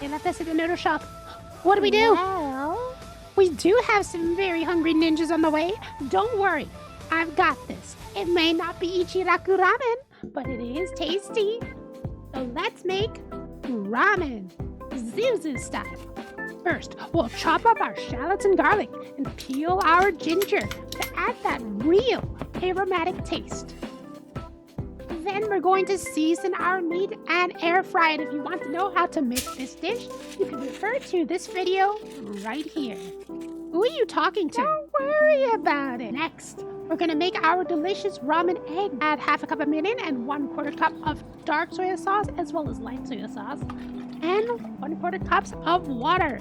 They left us at the noodle shop. What do we do? Well, We do have some very hungry ninjas on the way. Don't worry, I've got this. It may not be Ichiraku ramen, but it is tasty. So let's make ramen, Zuzu style. First, we'll chop up our shallots and garlic and peel our ginger to add that real aromatic taste. Then we're going to season our meat and air fry it. If you want to know how to make this dish, you can refer to this video right here. Who are you talking to? don't worry about it. Next, we're going to make our delicious ramen egg. Add half a cup of mirin and 1/4 cup of dark soy sauce as well as light soy sauce and 1/4 cups of water.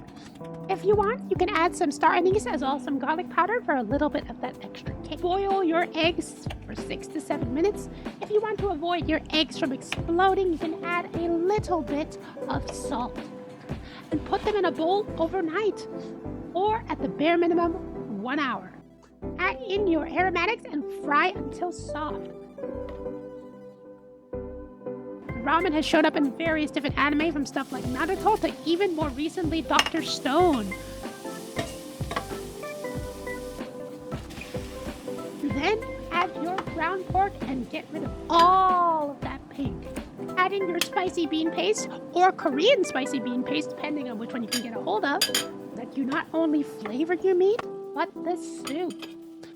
If you want, you can add some star anise as well as some garlic powder for a little bit of that extra kick. Boil your eggs for 6 to 7 minutes. If you want to avoid your eggs from exploding, you can add a little bit of salt and put them in a bowl overnight or at the bare minimum 1 hour. Add in your aromatics and fry until soft. Ramen has shown up in various different anime, from stuff like Naruto to even more recently Dr. Stone. Then add your ground pork and get rid of all of that pink. Add in your spicy bean paste or Korean spicy bean paste, depending on which one you can get a hold of, that you not only flavor your meat, but the soup.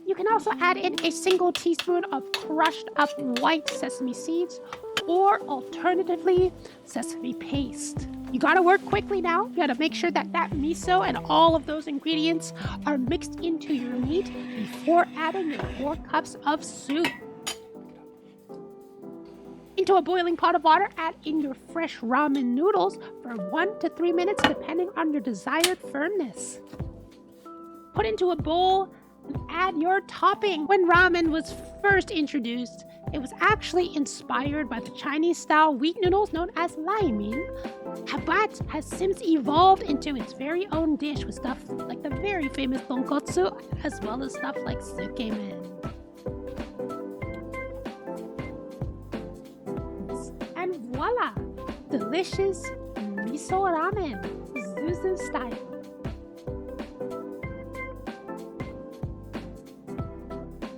You can also add in a single teaspoon of crushed up white sesame seeds or alternatively sesame paste. You gotta work quickly now. You gotta make sure that miso and all of those ingredients are mixed into your meat before adding your 4 cups of soup. Into a boiling pot of water, add in your fresh ramen noodles for 1 to 3 minutes depending on your desired firmness. Put into a bowl and add your topping. When ramen was first introduced, it was actually inspired by the Chinese-style wheat noodles known as laimin, but has since evolved into its very own dish with stuff like the very famous tonkotsu, as well as stuff like sukemen. And voila! Delicious miso ramen, Zuzu style.